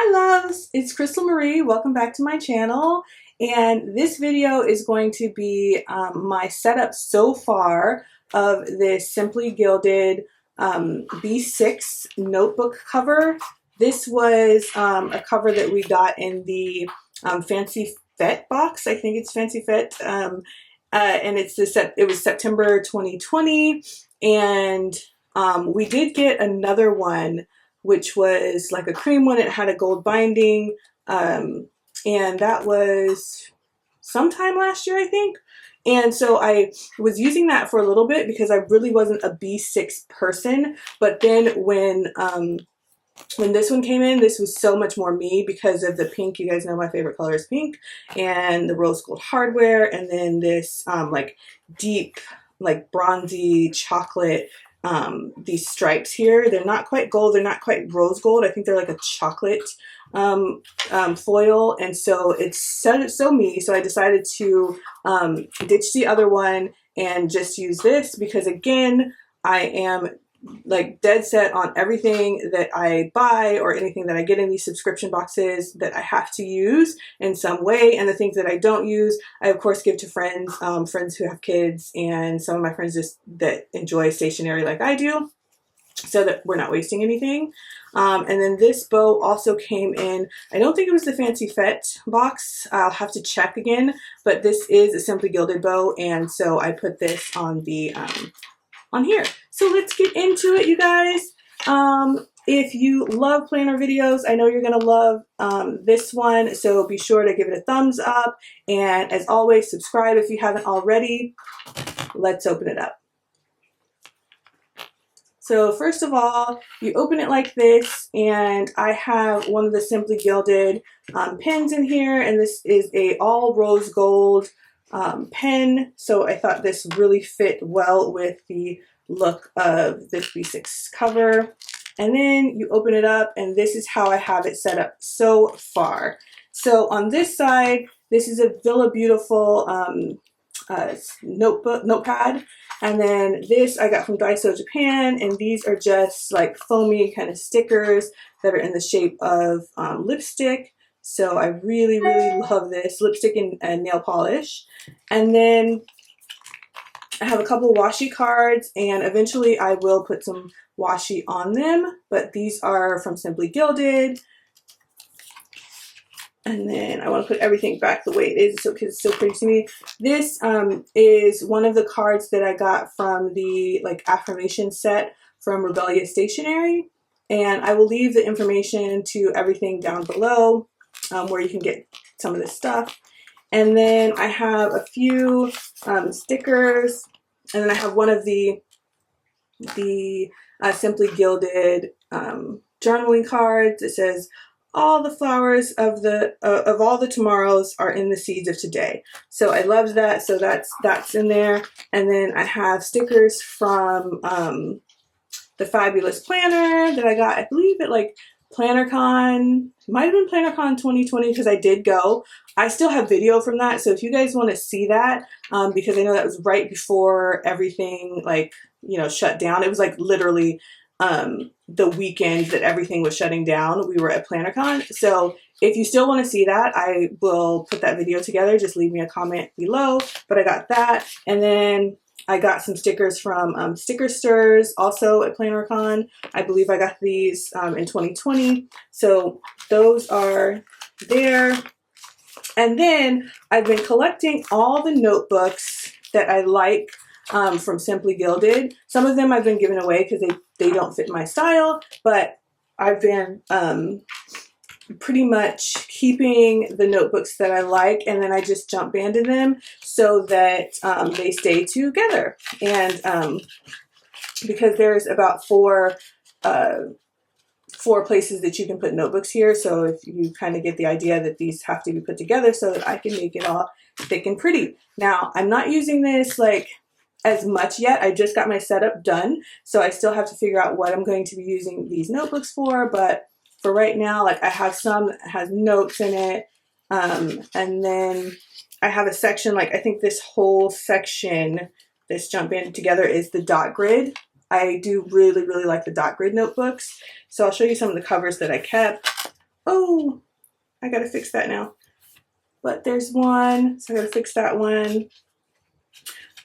Hi loves, it's Crystal Marie. Welcome back to my channel. And this video is going to be my setup so far of this Simply Gilded B6 notebook cover. This was a cover that we got in the Fancy Fet box. I think it's Fancy Fet. And it was September 2020. And we did get another one which was like a cream one. It had a gold binding, and that was sometime last year, I think. And so I was using that for a little bit because I really wasn't a B6 person. But then when this one came in, this was so much more me because of the pink. You guys know my favorite color is pink, and the rose gold hardware, and then this like deep, like bronzy chocolate. These stripes here, they're not quite gold, they're not quite rose gold. I think they're like a chocolate foil, and so it's so me. So I decided to ditch the other one and just use this because, again, I am like dead set on everything that I buy or anything that I get in these subscription boxes that I have to use in some way. And the things that I don't use, I of course give to friends, friends who have kids, and some of my friends just that enjoy stationery like I do, so that we're not wasting anything. And then this bow also came in, I don't think it was the Fancy Fet box, I'll have to check again, but this is a Simply Gilded bow, and so I put this on the on here. So let's get into it, you guys. If you love planner videos, I know you're gonna love this one, so be sure to give it a thumbs up, and as always, subscribe if you haven't already. Let's open it up. So first of all, you open it like this, and I have one of the Simply Gilded pens in here, and this is a all rose gold pen, so I thought this really fit well with the look of this B6 cover. And then you open it up, and this is how I have it set up so far. So on this side, this is a Villa Beautiful notepad, and then this I got from Daiso Japan, and these are just like foamy kind of stickers that are in the shape of lipstick. So I really love this lipstick and nail polish. And then I have a couple washi cards, and eventually I will put some washi on them, but these are from Simply Gilded. And then I want to put everything back the way it is because it's so pretty to me. This is one of the cards that I got from the like affirmation set from Rebellious Stationery, and I will leave the information to everything down below where you can get some of this stuff. And then I have a few stickers, and then I have one of the Simply Gilded journaling cards. It says, "All the flowers of all the tomorrows are in the seeds of today." So I love that. So that's in there. And then I have stickers from the Fabulous Planner that I got, I believe, at like PlannerCon. Might have been PlannerCon 2020 because I did go. I still have video from that, so if you guys want to see that, because I know that was right before everything, like, you know, shut down. It was like literally the weekend that everything was shutting down. We were at PlannerCon. So if you still want to see that, I will put that video together. Just leave me a comment below. But I got that, and then I got some stickers from Sticker Stirs, also at PlannerCon. I believe I got these in 2020. So those are there. And then I've been collecting all the notebooks that I like from Simply Gilded. Some of them I've been giving away because they don't fit my style, but I've been pretty much keeping the notebooks that I like, and then I just jump banded them so that they stay together. And because there's about four places that you can put notebooks here, so if you kind of get the idea that these have to be put together so that I can make it all thick and pretty. Now, I'm not using this like as much yet. I just got my setup done, so I still have to figure out what I'm going to be using these notebooks for, but for right now, like, I have some that has notes in it, and then I have a section, like, I think this whole section, this jump banded together, is the dot grid. I do really like the dot grid notebooks, so I'll show you some of the covers that I kept. Oh, I gotta fix that now. But there's one, so I gotta fix that one.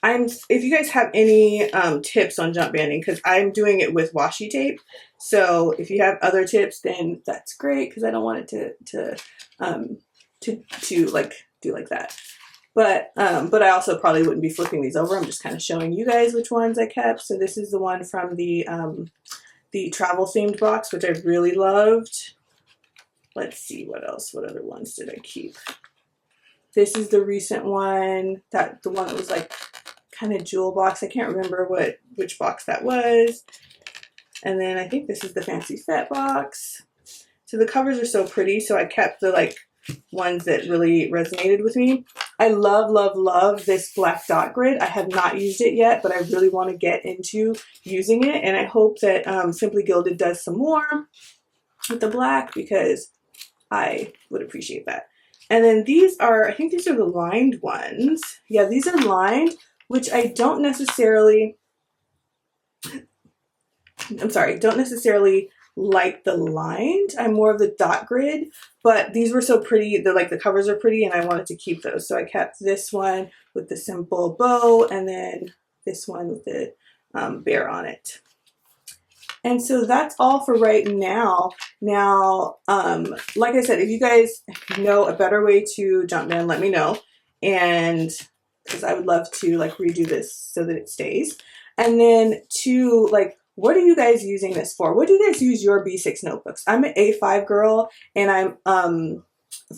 If you guys have any tips on jump banding, because I'm doing it with washi tape, so if you have other tips, then that's great, because I don't want it to like do like that. But I also probably wouldn't be flipping these over. I'm just kind of showing you guys which ones I kept. So this is the one from the travel themed box, which I really loved. Let's see what else. What other ones did I keep? This is the recent one, the one that was like kind of jewel box. I can't remember which box that was. And then I think this is the Fancy Fet box. So the covers are so pretty, so I kept the like ones that really resonated with me. I love, love, love this black dot grid. I have not used it yet, but I really want to get into using it, and I hope that Simply Gilded does some more with the black, because I would appreciate that. And then these are, I think these are the lined ones. Yeah, these are lined, which I don't necessarily like the lined. I'm more of the dot grid, but these were so pretty. The covers are pretty, and I wanted to keep those. So I kept this one with the simple bow, and then this one with the bear on it. And so that's all for right now. Now, like I said, if you guys know a better way to jump band, let me know. And because I would love to like redo this so that it stays. And then to like, what are you guys using this for? What do you guys use your B6 notebooks? I'm an A5 girl, and I'm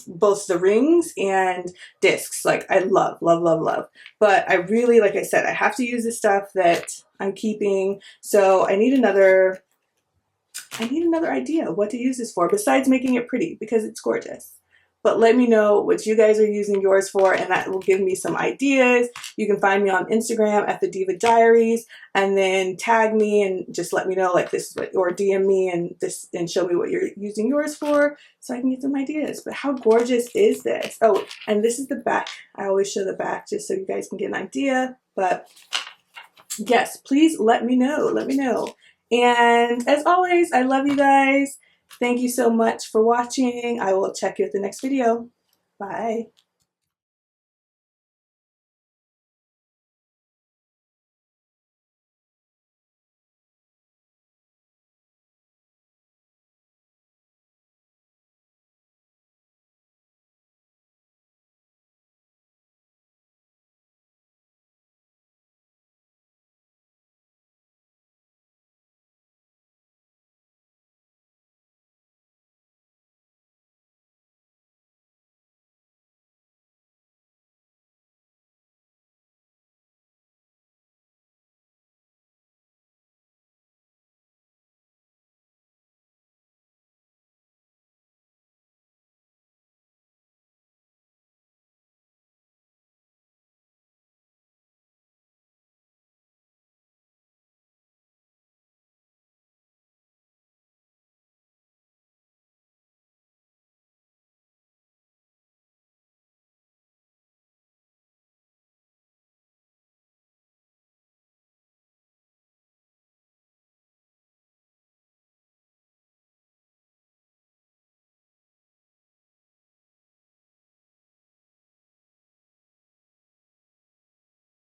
both the rings and discs. Like I love, love, love, love. But I really, like I said, I have to use the stuff that I'm keeping. So I need another idea what to use this for besides making it pretty, because it's gorgeous. But let me know what you guys are using yours for, and that will give me some ideas. You can find me on Instagram at the Diva Diaries, and then tag me and just let me know like this is what, or DM me and show me what you're using yours for, so I can get some ideas. But how gorgeous is this? Oh, and this is the back. I always show the back just so you guys can get an idea. But yes, please let me know. Let me know. And as always, I love you guys. Thank you so much for watching. I will check you at the next video. Bye.